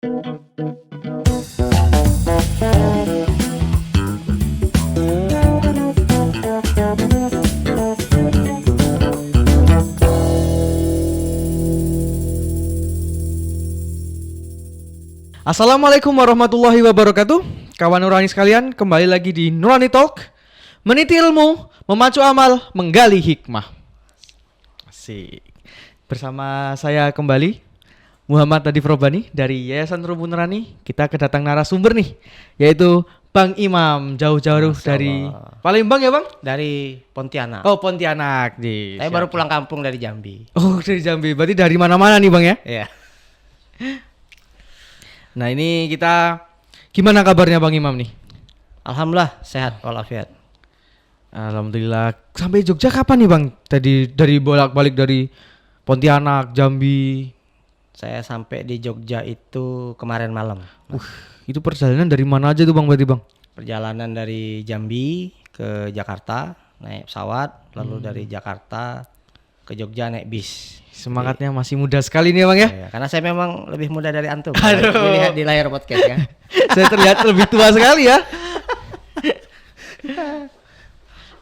Assalamualaikum warahmatullahi wabarakatuh. Kawan Nurani sekalian, kembali lagi di Nurani Talk. Meniti ilmu, memacu amal, menggali hikmah. Asik. Bersama saya kembali Muhammad Nadif Robani dari Yayasan Rumpun Nurani. Kita kedatang narasumber nih, yaitu Bang Imam, jauh-jauh dari Palembang ya Bang? Dari Pontianak. Oh, Pontianak. Saya baru pulang kampung dari Jambi. Oh, dari Jambi. Berarti dari mana-mana nih Bang ya? Iya. Nah, ini kita gimana kabarnya Bang Imam nih? Alhamdulillah sehat walafiat. Alhamdulillah. Sampai Jogja kapan nih Bang? Tadi dari bolak-balik dari Pontianak, Jambi. Saya sampai di Jogja itu kemarin malam. Itu perjalanan dari mana aja tuh Bang berarti Bang? Perjalanan dari Jambi ke Jakarta naik pesawat, lalu dari Jakarta ke Jogja naik bis. Semangatnya masih muda sekali nih Bang ya. Ya, karena saya memang lebih muda dari antum. Aduh. Dilihat di layar podcast kan. Saya terlihat lebih tua sekali ya.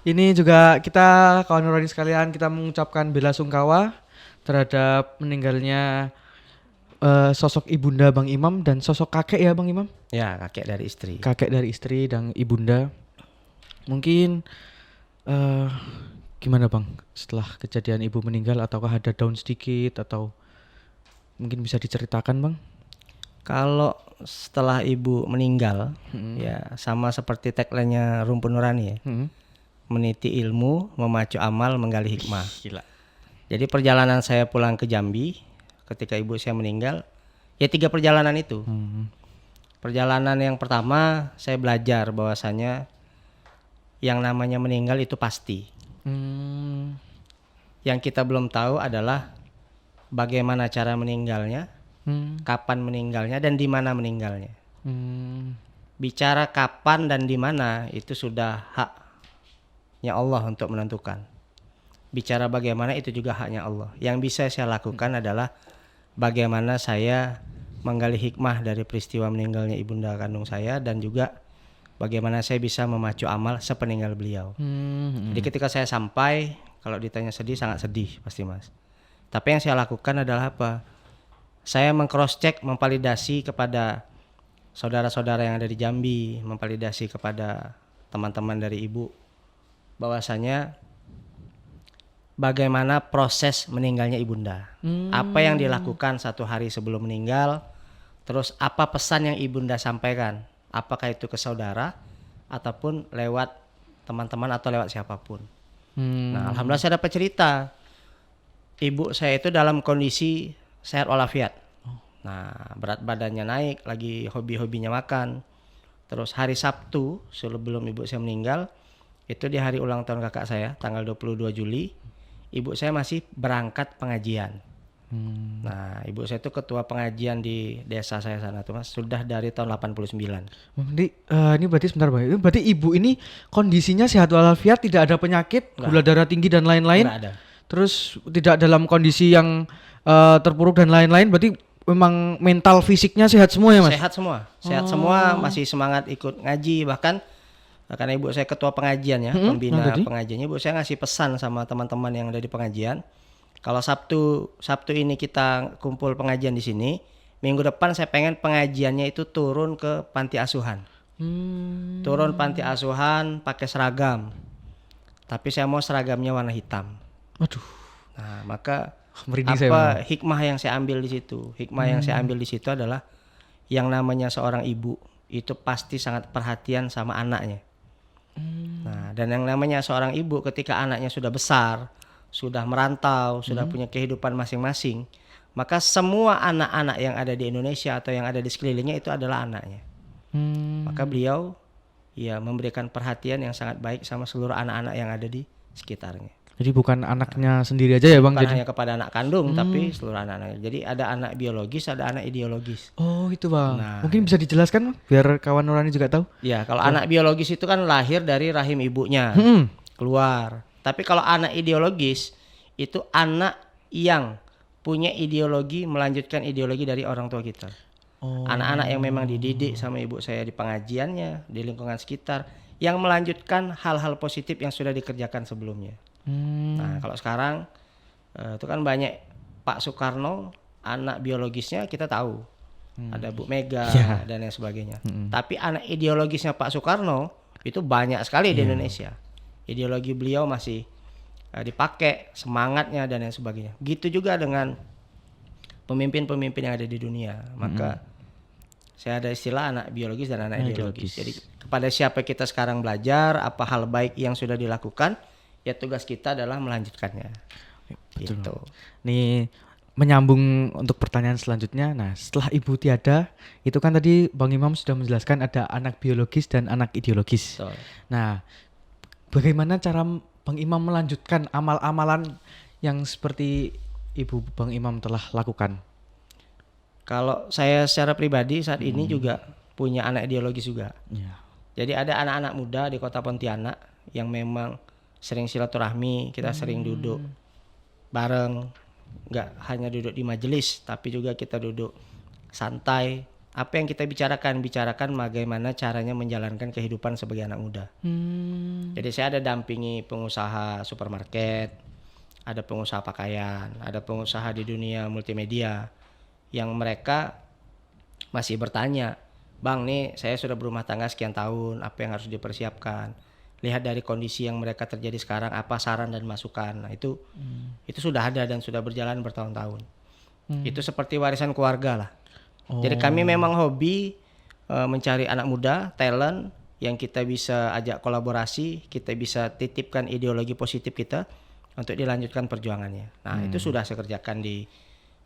Ini juga kita kawan Nurani sekalian, kita mengucapkan bela sungkawa terhadap meninggalnya sosok ibunda Bang Imam dan sosok kakek ya Bang Imam. Ya, kakek dari istri. Kakek dari istri dan ibunda. Mungkin gimana Bang setelah kejadian ibu meninggal, ataukah ada down sedikit atau mungkin bisa diceritakan Bang? Kalau setelah ibu meninggal, ya sama seperti tagline-nya Rumpun Nurani ya. Meniti ilmu, memacu amal, menggali hikmah. Gila. Jadi perjalanan saya pulang ke Jambi ketika ibu saya meninggal, ya 3 perjalanan itu. Perjalanan yang pertama saya belajar bahwasanya yang namanya meninggal itu pasti. Yang kita belum tahu adalah bagaimana cara meninggalnya, kapan meninggalnya, dan di mana meninggalnya. Bicara kapan dan di mana itu sudah haknya Allah untuk menentukan. Bicara bagaimana itu juga haknya Allah. Yang bisa saya lakukan adalah bagaimana saya menggali hikmah dari peristiwa meninggalnya ibunda kandung saya, dan juga bagaimana saya bisa memacu amal sepeninggal beliau. Jadi ketika saya sampai, kalau ditanya sedih, sangat sedih pasti Mas. Tapi yang saya lakukan adalah apa? Saya meng-cross check, memvalidasi kepada saudara-saudara yang ada di Jambi, memvalidasi kepada teman-teman dari ibu, bahwasanya bagaimana proses meninggalnya ibunda. Apa yang dilakukan 1 hari sebelum meninggal, terus apa pesan yang ibunda sampaikan. Apakah itu ke saudara ataupun lewat teman-teman atau lewat siapapun. Nah, alhamdulillah saya dapat cerita. Ibu saya itu dalam kondisi sehat walafiat. Nah, berat badannya naik, lagi hobi-hobinya makan. Terus hari Sabtu sebelum ibu saya meninggal, itu di hari ulang tahun kakak saya, tanggal 22 Juli, ibu saya masih berangkat pengajian. Nah, ibu saya itu ketua pengajian di desa saya sana tuh Mas, sudah dari tahun 89. Ini berarti sebentar Bang. Itu berarti ibu ini kondisinya sehat walafiat, tidak ada penyakit, gula darah tinggi dan lain-lain. Nggak ada. Terus tidak dalam kondisi yang terpuruk dan lain-lain. Berarti memang mental fisiknya sehat semua ya Mas? Sehat semua. Sehat semua, masih semangat ikut ngaji, bahkan karena ibu saya ketua pengajian ya, pembina pengajiannya, ibu saya ngasih pesan sama teman-teman yang ada di pengajian. Kalau Sabtu ini kita kumpul pengajian di sini, minggu depan saya pengen pengajiannya itu turun ke panti asuhan. Turun panti asuhan pakai seragam. Tapi saya mau seragamnya warna hitam. Waduh. Nah, maka Merinding apa hikmah yang saya ambil di situ? Hikmah yang saya ambil di situ adalah yang namanya seorang ibu itu pasti sangat perhatian sama anaknya. Nah, dan yang namanya seorang ibu ketika anaknya sudah besar, sudah merantau, sudah punya kehidupan masing-masing, maka semua anak-anak yang ada di Indonesia atau yang ada di sekelilingnya itu adalah anaknya. Maka beliau ya memberikan perhatian yang sangat baik sama seluruh anak-anak yang ada di sekitarnya. Jadi bukan anaknya sendiri aja ya Bang? Bukan Jadi hanya kepada anak kandung, tapi seluruh anak-anaknya. Jadi ada anak biologis, ada anak ideologis. oh itu Bang. Nah, Mungkin bisa dijelaskan Bang, biar kawan Nurani juga tahu. Ya, kalau anak biologis itu kan lahir dari rahim ibunya, keluar. Tapi kalau anak ideologis itu anak yang punya ideologi, melanjutkan ideologi dari orang tua kita. Anak-anak yang memang dididik sama ibu saya di pengajiannya, di lingkungan sekitar, yang melanjutkan hal-hal positif yang sudah dikerjakan sebelumnya. Nah, kalau sekarang itu kan banyak Pak Soekarno, anak biologisnya kita tahu. Ada Bu Mega dan lain sebagainya. Tapi anak ideologisnya Pak Soekarno itu banyak sekali di Indonesia. Ideologi beliau masih dipakai, semangatnya dan lain sebagainya. Gitu juga dengan pemimpin-pemimpin yang ada di dunia. Maka saya ada istilah anak biologis dan anak ideologis. Jadi kepada siapa kita sekarang belajar, apa hal baik yang sudah dilakukan, ya tugas kita adalah melanjutkannya. Betul. Gitu. Nih menyambung untuk pertanyaan selanjutnya. Nah, setelah ibu tiada, itu kan tadi Bang Imam sudah menjelaskan ada anak biologis dan anak ideologis. Betul. Nah, bagaimana cara Bang Imam melanjutkan amal-amalan yang seperti ibu Bang Imam telah lakukan? Kalau saya secara pribadi saat ini juga punya anak ideologis juga. Ya. Jadi ada anak-anak muda di Kota Pontianak yang memang sering silaturahmi, kita sering duduk bareng, nggak hanya duduk di majelis, tapi juga kita duduk santai. Apa yang kita bicarakan bagaimana caranya menjalankan kehidupan sebagai anak muda. Jadi saya ada dampingi pengusaha supermarket, ada pengusaha pakaian, ada pengusaha di dunia multimedia, yang mereka masih bertanya, Bang, nih saya sudah berumah tangga sekian tahun, apa yang harus dipersiapkan? Lihat dari kondisi yang mereka terjadi sekarang, apa saran dan masukan? Nah itu sudah ada dan sudah berjalan bertahun-tahun. Itu seperti warisan keluarga lah. Jadi kami memang hobi mencari anak muda, talent yang kita bisa ajak kolaborasi, kita bisa titipkan ideologi positif kita untuk dilanjutkan perjuangannya. Nah itu sudah saya kerjakan di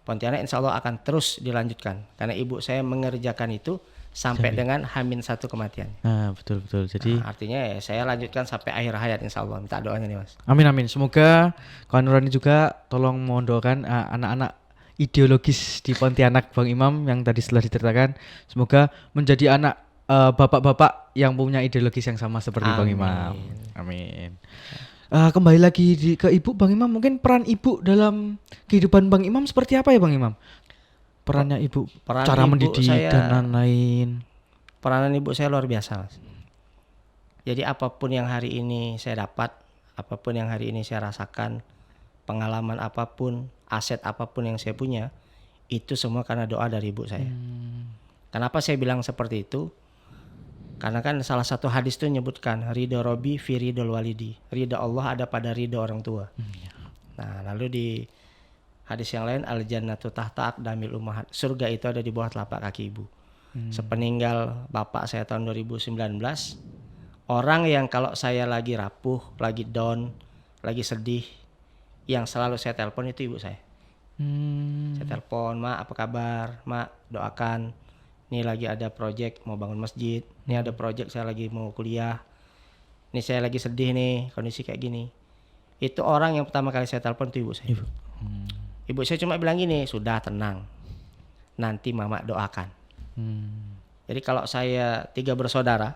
Pontianak, insya Allah akan terus dilanjutkan karena ibu saya mengerjakan itu sampai dengan H-1 kematian. Nah, betul. Jadi artinya ya saya lanjutkan sampai akhir hayat insya Allah. Minta doanya nih Mas. amin. Semoga kawan Nurani juga tolong mohon doakan anak-anak ideologis di Pontianak Bang Imam yang tadi setelah diceritakan, semoga menjadi anak bapak-bapak yang punya ideologis yang sama seperti Bang Imam. Amin. Kembali lagi ke ibu Bang Imam, mungkin peran ibu dalam kehidupan Bang Imam seperti apa ya Bang Imam? Perannya ibu, cara mendidik dan lain-lain. Peranan ibu saya luar biasa Mas. Jadi apapun yang hari ini saya dapat, apapun yang hari ini saya rasakan, pengalaman apapun, aset apapun yang saya punya, itu semua karena doa dari ibu saya. Kenapa saya bilang seperti itu? Karena kan salah satu hadis itu menyebutkan ridho Robi fi ridhol walidi. Ridho Allah ada pada ridho orang tua. Nah, lalu di hadis yang lain al jannatu tahta aqdamil ummahat. Surga itu ada di bawah telapak kaki ibu. Sepeninggal bapak saya tahun 2019, orang yang kalau saya lagi rapuh, lagi down, lagi sedih, yang selalu saya telepon itu ibu saya. Saya telepon, "Mak, apa kabar? Mak, doakan. Ini lagi ada project mau bangun masjid. Ini ada project saya lagi mau kuliah. Ini saya lagi sedih nih, kondisi kayak gini." Itu orang yang pertama kali saya telepon itu ibu saya. Ibu saya cuma bilang gini, "Sudah, tenang. Nanti mama doakan." Jadi kalau saya 3 bersaudara,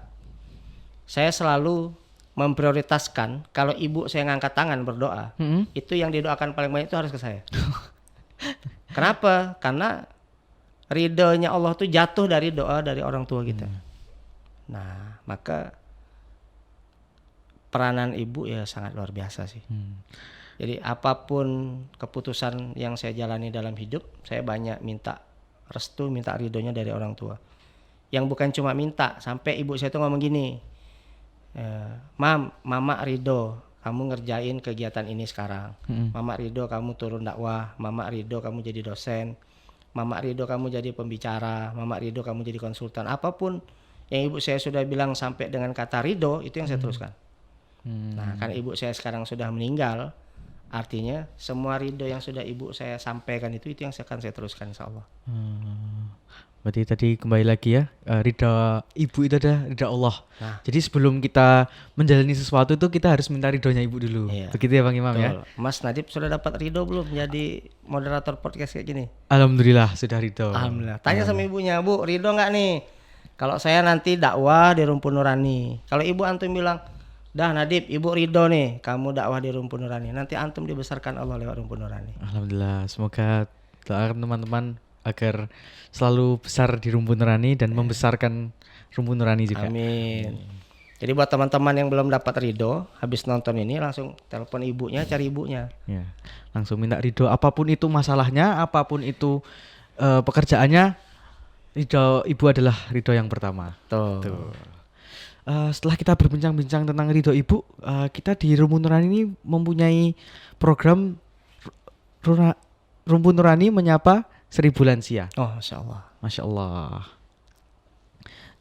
saya selalu memprioritaskan kalau ibu saya ngangkat tangan berdoa, itu yang didoakan paling banyak itu harus ke saya. Kenapa? Karena ridhonya Allah tuh jatuh dari doa dari orang tua kita. Nah, maka peranan ibu ya sangat luar biasa sih. Jadi apapun keputusan yang saya jalani dalam hidup, saya banyak minta restu, minta ridhonya dari orang tua. Yang bukan cuma minta, sampai ibu saya tuh ngomong gini, Mama ridho kamu ngerjain kegiatan ini sekarang. Mama ridho kamu turun dakwah. Mama ridho kamu jadi dosen. Mama ridho kamu jadi pembicara. Mama ridho kamu jadi konsultan. Apapun yang ibu saya sudah bilang sampai dengan kata ridho, itu yang saya teruskan. Nah, kan ibu saya sekarang sudah meninggal, artinya semua ridho yang sudah ibu saya sampaikan itu yang akan saya teruskan insya Allah. Berarti tadi kembali lagi ya, ridha ibu itu ada ridha Allah. Nah. Jadi sebelum kita menjalani sesuatu itu kita harus minta ridhonya ibu dulu. Iya. Begitu ya Bang Imam. Betul. Ya. Mas Nadib sudah dapat ridho belum jadi moderator podcast kayak gini? Alhamdulillah sudah ridho. Alhamdulillah. Tanya sama ibunya, Bu, ridho nggak nih? Kalau saya nanti dakwah di Rumpun Nurani. Kalau ibu antum bilang, dah Nadib, ibu ridho nih, kamu dakwah di Rumpun Nurani. Nanti antum dibesarkan Allah lewat Rumpun Nurani. Alhamdulillah. Semoga doakan teman-teman agar selalu besar di Rumpun Nurani dan membesarkan Rumpun Nurani juga. Amin. Jadi buat teman-teman yang belum dapat ridho habis nonton ini langsung telepon ibunya, cari ibunya. Ya, langsung minta ridho apapun itu masalahnya, apapun itu pekerjaannya, ridho ibu adalah ridho yang pertama. Tuh. Setelah kita berbincang-bincang tentang ridho ibu, kita di Rumpun Nurani ini mempunyai program Rumpun Nurani menyapa 1000 lansia. Oh, Masya Allah. Masya Allah.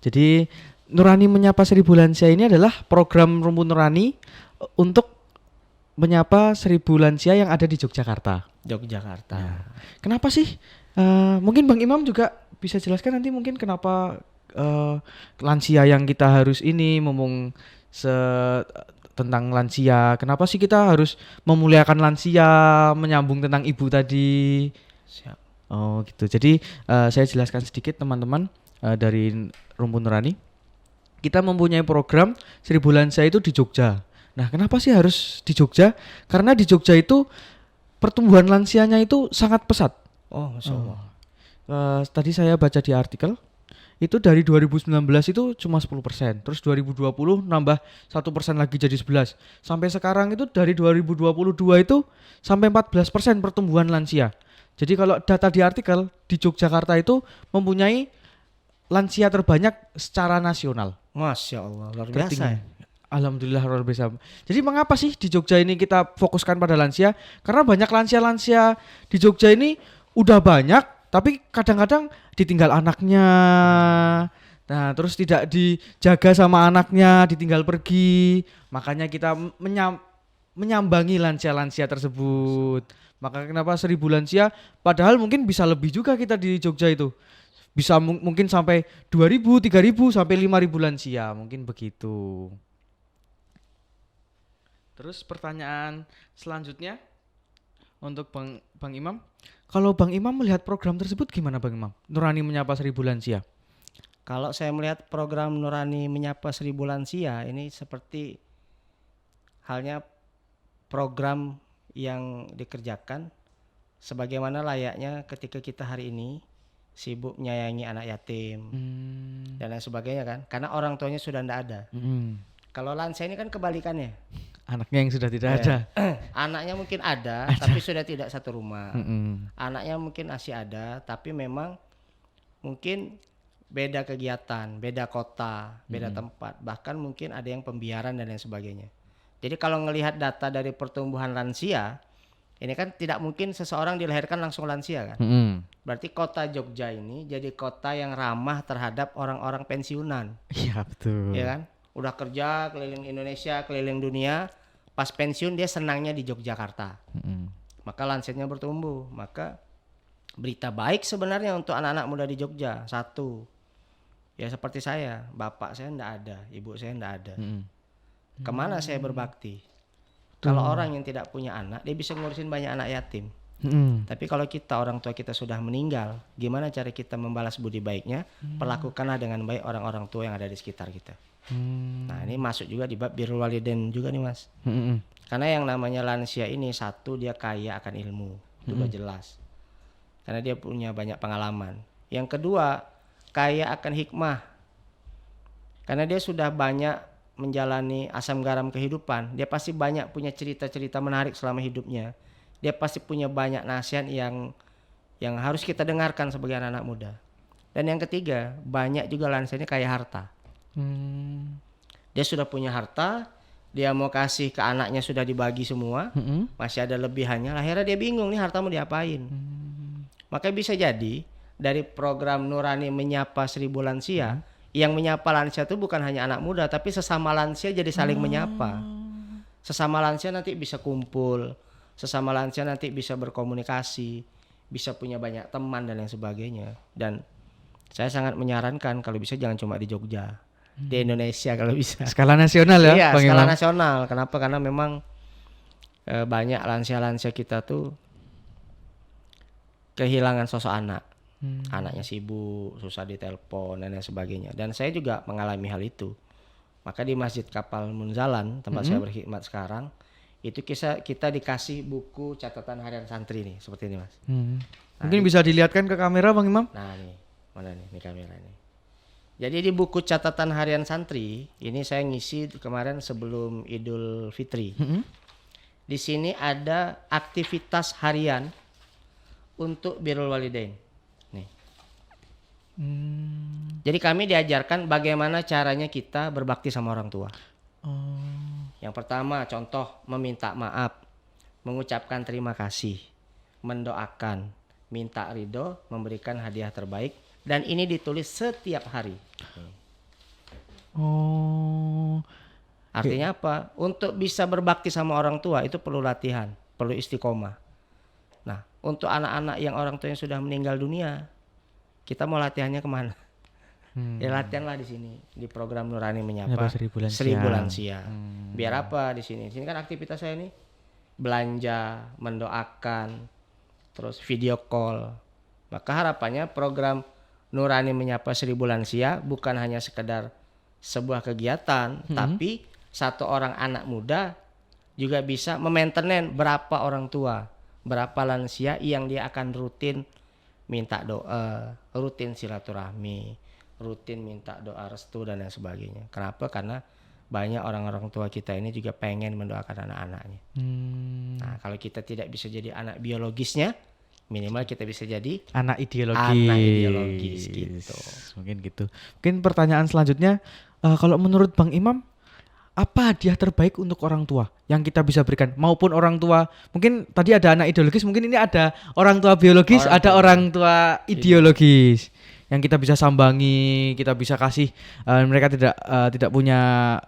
Jadi Nurani menyapa 1000 lansia ini adalah program Rumpun Nurani untuk menyapa 1000 lansia yang ada di Yogyakarta. Yogyakarta. Kenapa sih? Mungkin Bang Imam juga bisa jelaskan nanti mungkin kenapa lansia yang kita harus ini tentang lansia. Kenapa sih kita harus memuliakan lansia, menyambung tentang ibu tadi? Siap. Oh gitu. Jadi saya jelaskan sedikit teman-teman dari Rumpun Nurani. Kita mempunyai program 1000 lansia itu di Jogja. Nah, kenapa sih harus di Jogja? Karena di Jogja itu pertumbuhan lansianya itu sangat pesat. Oh, Masya Allah. Tadi saya baca di artikel itu dari 2019 itu cuma 10%, terus 2020 nambah 1% lagi jadi 11. Sampai sekarang itu dari 2022 itu sampai 14% pertumbuhan lansia. Jadi kalau data di artikel di Yogyakarta itu mempunyai lansia terbanyak secara nasional. Masya Allah, luar biasa. Ya? Alhamdulillah luar biasa. Jadi mengapa sih di Jogja ini kita fokuskan pada lansia? Karena banyak lansia-lansia di Jogja ini udah banyak, tapi kadang-kadang ditinggal anaknya. Nah, terus tidak dijaga sama anaknya, ditinggal pergi. Makanya kita menyambangi lansia-lansia tersebut. Maka kenapa 1000 lansia? Padahal mungkin bisa lebih juga kita di Jogja itu. Bisa mungkin sampai 2000, 3000 sampai 5000 lansia, mungkin begitu. Terus pertanyaan selanjutnya untuk Bang Imam. Kalau Bang Imam melihat program tersebut gimana Bang Imam? Nurani menyapa 1000 lansia. Kalau saya melihat program Nurani menyapa 1000 lansia ini seperti halnya program yang dikerjakan sebagaimana layaknya ketika kita hari ini sibuk menyayangi anak yatim dan lain sebagainya kan, karena orang tuanya sudah tidak ada. Kalau lansia ini kan kebalikannya, anaknya yang sudah tidak ada. Anaknya mungkin ada tapi sudah tidak satu rumah. Anaknya mungkin masih ada tapi memang mungkin beda kegiatan, beda kota, beda tempat, bahkan mungkin ada yang pembiaran dan lain sebagainya. Jadi kalau ngelihat data dari pertumbuhan lansia ini kan tidak mungkin seseorang dilahirkan langsung lansia kan. Berarti kota Jogja ini jadi kota yang ramah terhadap orang-orang pensiunan. Iya betul. Iya kan? Udah kerja keliling Indonesia, keliling dunia, pas pensiun dia senangnya di Yogyakarta. Maka lansianya bertumbuh. Maka berita baik sebenarnya untuk anak-anak muda di Jogja. Satu, ya seperti saya, bapak saya enggak ada, ibu saya enggak ada. Kemana saya berbakti? Kalau orang yang tidak punya anak, dia bisa ngurusin banyak anak yatim. Tapi kalau kita, orang tua kita sudah meninggal, gimana cara kita membalas budi baiknya? Perlakukanlah dengan baik orang-orang tua yang ada di sekitar kita. Nah ini masuk juga di bab birrul walidain juga nih Mas. Karena yang namanya lansia ini, satu, dia kaya akan ilmu, itu udah jelas. Karena dia punya banyak pengalaman. Yang kedua, kaya akan hikmah. Karena dia sudah banyak menjalani asam garam kehidupan, dia pasti banyak punya cerita-cerita menarik selama hidupnya. Dia pasti punya banyak nasihat yang harus kita dengarkan sebagai anak-anak muda. Dan yang ketiga, banyak juga lansia ini kaya harta. Dia sudah punya harta, dia mau kasih ke anaknya sudah dibagi semua, masih ada lebihannya, akhirnya dia bingung nih harta mau diapain. Maka bisa jadi dari program Nurani menyapa 1000 lansia, yang menyapa lansia itu bukan hanya anak muda, tapi sesama lansia jadi saling menyapa. Sesama lansia nanti bisa kumpul, sesama lansia nanti bisa berkomunikasi, bisa punya banyak teman dan lain sebagainya. Dan saya sangat menyarankan kalau bisa jangan cuma di Jogja, di Indonesia kalau bisa. Skala nasional ya? Iya, skala nasional. Kenapa? Karena memang banyak lansia-lansia kita tuh kehilangan sosok anak. Anaknya sibuk, susah ditelepon dan lain sebagainya. Dan saya juga mengalami hal itu. Maka di Masjid Kapal Munzalan, tempat saya berkhidmat sekarang, itu kita dikasih buku catatan harian santri nih seperti ini Mas. Mungkin bisa dilihatkan ke kamera Bang Imam. Nah nih, mana nih, ini kamera nih. Jadi di buku catatan harian santri ini saya ngisi kemarin sebelum Idul Fitri. Di sini ada aktivitas harian untuk birrul walidain. Nih. Jadi kami diajarkan bagaimana caranya kita berbakti sama orang tua. Yang pertama contoh meminta maaf, mengucapkan terima kasih, mendoakan, minta ridho, memberikan hadiah terbaik, dan ini ditulis setiap hari. Artinya apa? Untuk bisa berbakti sama orang tua itu perlu latihan, perlu istiqomah. Nah, untuk anak-anak yang orang tuanya sudah meninggal dunia, kita mau latihannya kemana? Ya latihanlah di sini di program Nurani Menyapa Seribu Lansia. Biar apa di sini? Di sini kan aktivitas saya ini belanja, mendoakan, terus video call. Maka harapannya program Nurani Menyapa Seribu Lansia bukan hanya sekedar sebuah kegiatan, tapi satu orang anak muda juga bisa memainten berapa orang tua, berapa lansia yang dia akan rutin minta doa, rutin silaturahmi, rutin minta doa restu dan lain sebagainya. Kenapa? Karena banyak orang-orang tua kita ini juga pengen mendoakan anak-anaknya. Nah, kalau kita tidak bisa jadi anak biologisnya, minimal kita bisa jadi anak ideologis. Anak ideologis gitu. Mungkin gitu. Mungkin pertanyaan selanjutnya, kalau menurut Bang Imam, apa hadiah terbaik untuk orang tua yang kita bisa berikan? Maupun orang tua, mungkin tadi ada anak ideologis, mungkin ini ada orang tua biologis, orang tua ideologis yang kita bisa sambangi, kita bisa kasih. Mereka tidak punya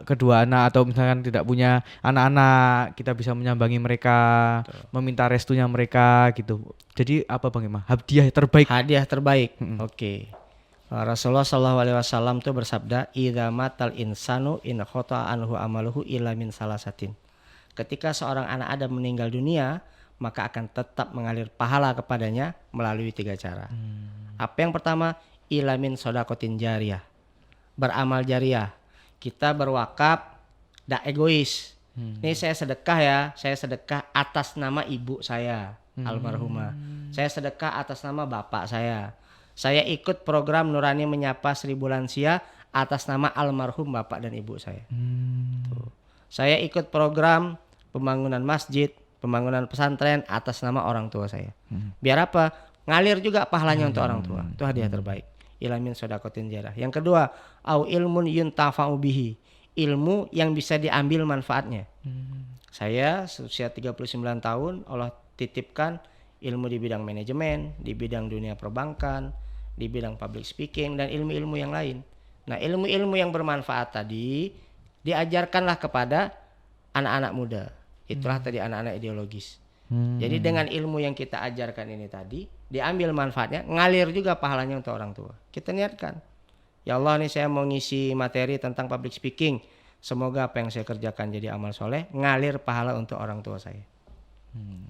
kedua anak atau misalkan tidak punya anak-anak, kita bisa menyambangi mereka, meminta restunya mereka gitu. Jadi apa Bang Imam? Hadiah terbaik. Hadiah terbaik. Oke. Rasulullah SAW tuh bersabda, "Idza matal insanu in khota anhu amaluhu illa min salasatin." Ketika seorang anak Adam meninggal dunia, maka akan tetap mengalir pahala kepadanya melalui 3 cara. Apa yang pertama? Illa min sodakotin jariyah. Beramal jariah. Kita berwakaf, tidak egois. Ini saya sedekah ya, saya sedekah atas nama ibu saya, almarhumah. Saya sedekah atas nama bapak saya. Saya ikut program Nurani Menyapa Seribu Lansia atas nama almarhum bapak dan ibu saya. Tuh. Saya ikut program pembangunan masjid, pembangunan pesantren atas nama orang tua saya. Biar apa? Ngalir juga pahalanya untuk orang tua. Itu hadiah terbaik. Ilamin sodakotin jarah. Yang kedua, au ilmun yuntafa'u bihi. Ilmu yang bisa diambil manfaatnya. Saya usia 39 tahun, Allah titipkan ilmu di bidang manajemen, di bidang dunia perbankan, di bidang public speaking, dan ilmu-ilmu yang lain. Nah, ilmu-ilmu yang bermanfaat tadi diajarkanlah kepada anak-anak muda. Itulah tadi anak-anak ideologis. Jadi dengan ilmu yang kita ajarkan ini tadi, diambil manfaatnya, ngalir juga pahalanya untuk orang tua. Kita niatkan, ya Allah nih saya mau ngisi materi tentang public speaking. Semoga apa yang saya kerjakan jadi amal soleh, ngalir pahala untuk orang tua saya.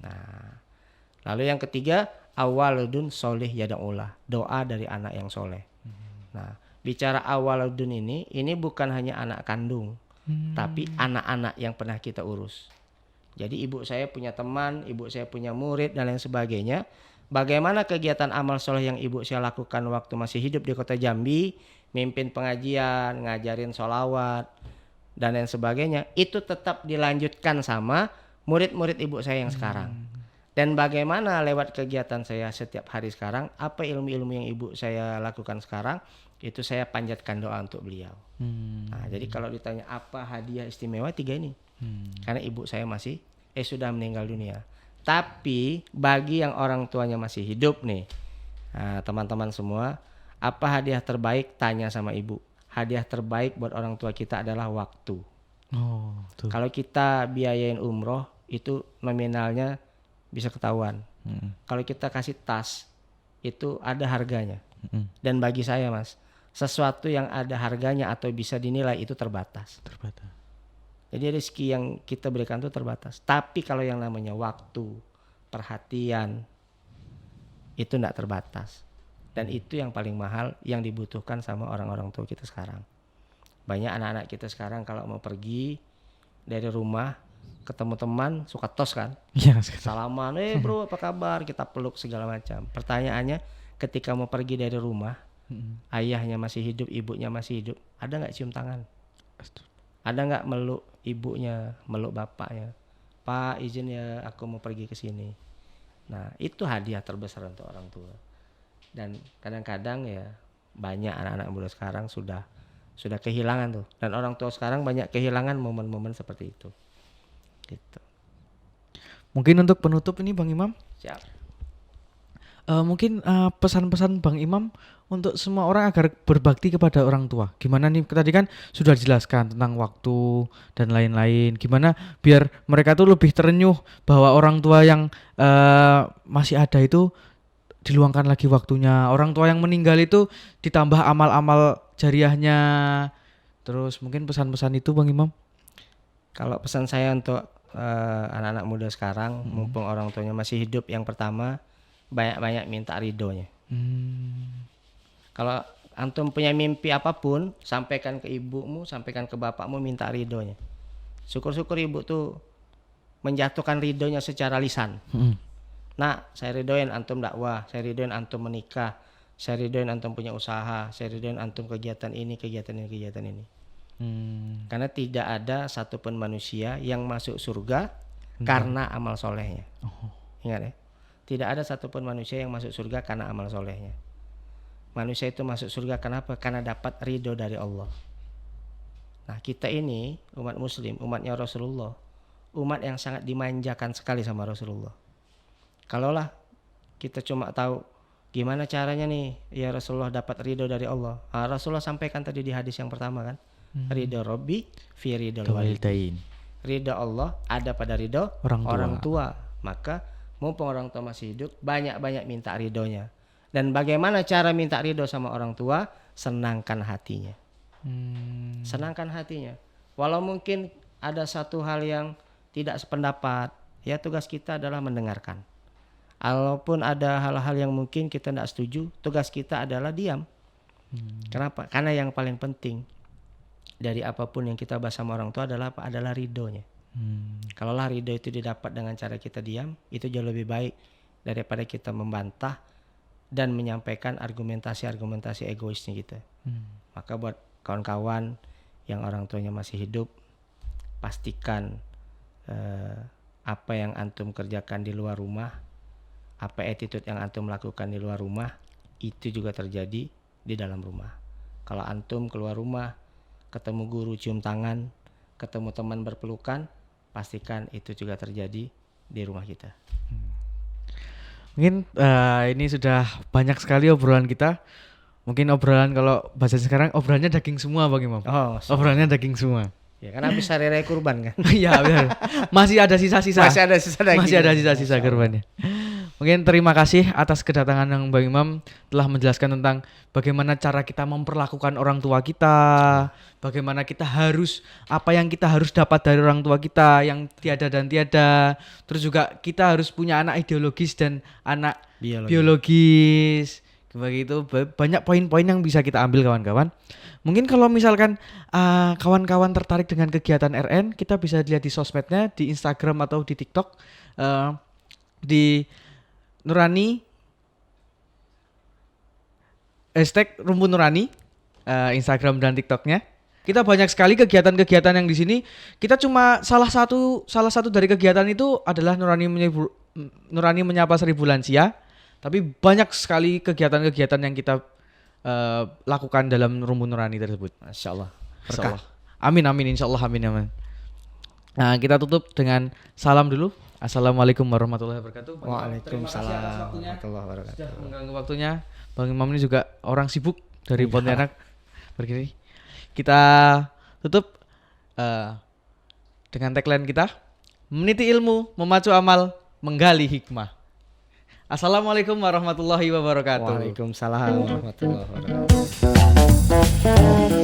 Nah, lalu yang ketiga, awaludun solih yada'ullah, doa dari anak yang soleh. Nah, bicara awaludun ini bukan hanya anak kandung, tapi anak-anak yang pernah kita urus. Jadi ibu saya punya teman, ibu saya punya murid dan lain sebagainya. Bagaimana kegiatan amal soleh yang ibu saya lakukan waktu masih hidup di kota Jambi, mimpin pengajian, ngajarin sholawat dan lain sebagainya, itu tetap dilanjutkan sama murid-murid ibu saya yang sekarang. Dan bagaimana lewat kegiatan saya setiap hari sekarang, apa ilmu-ilmu yang ibu saya lakukan sekarang, itu saya panjatkan doa untuk beliau. Nah, jadi kalau ditanya apa hadiah istimewa, 3 ini. Karena ibu saya masih sudah meninggal dunia. Tapi bagi yang orang tuanya masih hidup nih, nah, teman-teman semua, apa hadiah terbaik? Tanya sama ibu. Hadiah terbaik buat orang tua kita adalah waktu. Kalau kita biayain umroh, itu nominalnya bisa ketahuan. Kalau kita kasih tas, itu ada harganya. Dan bagi saya Mas, sesuatu yang ada harganya atau bisa dinilai itu terbatas. Jadi rezeki yang kita berikan itu terbatas. Tapi kalau yang namanya waktu, perhatian, itu tidak terbatas. Dan itu yang paling mahal yang dibutuhkan sama orang-orang tua kita sekarang. Banyak anak-anak kita sekarang kalau mau pergi dari rumah, ketemu teman suka tos kan, Iya. salaman, bro apa kabar, kita peluk segala macam. Pertanyaannya, ketika mau pergi dari rumah, ayahnya masih hidup, ibunya masih hidup, ada nggak cium tangan? Ada nggak meluk ibunya, meluk bapaknya? Pak, izin ya, aku mau pergi ke sini. Nah, itu hadiah terbesar untuk orang tua. Dan kadang-kadang ya banyak anak-anak muda sekarang sudah kehilangan tuh. Dan orang tua sekarang banyak kehilangan momen-momen seperti itu. Gitu. Mungkin untuk penutup ini Bang Imam, Siap. mungkin pesan-pesan Bang Imam untuk semua orang agar berbakti kepada orang tua. Gimana nih, tadi kan sudah dijelaskan tentang waktu dan lain-lain. Gimana biar mereka tuh lebih terenyuh bahwa orang tua yang masih ada itu diluangkan lagi waktunya. Orang tua yang meninggal itu ditambah amal-amal jariahnya. Terus mungkin pesan-pesan itu Bang Imam. Kalau pesan saya untuk anak-anak muda sekarang, mumpung orang tuanya masih hidup, yang pertama banyak-banyak minta ridhonya. Kalau antum punya mimpi apapun, sampaikan ke ibumu, sampaikan ke bapakmu, minta ridhonya. Syukur-syukur ibu tuh menjatuhkan ridhonya secara lisan. Nah, saya ridhoin antum dakwah, saya ridhoin antum menikah, saya ridhoin antum punya usaha, saya ridhoin antum kegiatan ini, kegiatan ini, kegiatan ini. Karena tidak ada satupun manusia yang masuk surga karena amal solehnya. Ingat ya, tidak ada satupun manusia yang masuk surga karena amal solehnya. Manusia itu masuk surga kenapa? Karena dapat ridho dari Allah. Nah, kita ini umat muslim, umatnya Rasulullah, umat yang sangat dimanjakan sekali sama Rasulullah. Kalaulah kita cuma tahu gimana caranya nih ya Rasulullah dapat ridho dari Allah, Rasulullah sampaikan tadi di hadis yang pertama kan, ridho Robbi fi ridho walidain. Ridho Allah ada pada ridho orang tua. Maka mumpung orang tua masih hidup, banyak-banyak minta ridhonya. Dan bagaimana cara minta ridho sama orang tua? Senangkan hatinya. Senangkan hatinya. Walau mungkin ada satu hal yang tidak sependapat, ya tugas kita adalah mendengarkan. Walaupun ada hal-hal yang mungkin kita tidak setuju, tugas kita adalah diam. Kenapa? Karena yang paling penting dari apapun yang kita bahas sama orang tua adalah apa? Adalah ridhonya. Kalaulah ridho itu didapat dengan cara kita diam, itu jauh lebih baik daripada kita membantah dan menyampaikan argumentasi-argumentasi egoisnya kita. Maka buat kawan-kawan yang orang tuanya masih hidup, pastikan apa yang antum kerjakan di luar rumah, apa attitude yang antum lakukan di luar rumah, itu juga terjadi di dalam rumah. Kalau antum keluar rumah, ketemu guru cium tangan, ketemu teman berpelukan, pastikan itu juga terjadi di rumah kita. Mungkin ini sudah banyak sekali obrolan kita. Mungkin obrolan kalau bahasa sekarang obrolannya daging semua Bang Imam. Obrolannya daging semua. Ya kan habis hari raya kurban kan. Iya benar. Masih ada sisa-sisa. Masih ada sisa daging. Masih ada sisa-sisa kurbannya. Mungkin terima kasih atas kedatangan yang Bang Imam telah menjelaskan tentang bagaimana cara kita memperlakukan orang tua kita, bagaimana kita harus, apa yang kita harus dapat dari orang tua kita yang tiada dan tiada. Terus juga kita harus punya anak ideologis dan anak biologis. Begitu banyak poin-poin yang bisa kita ambil kawan-kawan. Mungkin kalau misalkan kawan-kawan tertarik dengan kegiatan RN, kita bisa lihat di sosmednya, di Instagram atau di TikTok, di Nurani #Rumpun Nurani, Instagram dan TikToknya. Kita banyak sekali kegiatan-kegiatan yang di sini. Kita cuma salah satu dari kegiatan itu adalah Nurani menyapa 1000 lansia. Tapi banyak sekali kegiatan-kegiatan yang kita lakukan dalam Rumpun Nurani tersebut. Masya Allah. Berkah. Amin insya Allah amin. Nah, kita tutup dengan salam dulu. Assalamualaikum warahmatullahi wabarakatuh. Waalaikumsalam warahmatullahi wabarakatuh. Sudah mengganggu waktunya. Bang Imam ini juga orang sibuk dari Pontianak. Begini. Kita tutup dengan tagline kita, meniti ilmu, memacu amal, menggali hikmah. Assalamualaikum warahmatullahi wabarakatuh. Waalaikumsalam warahmatullahi wabarakatuh.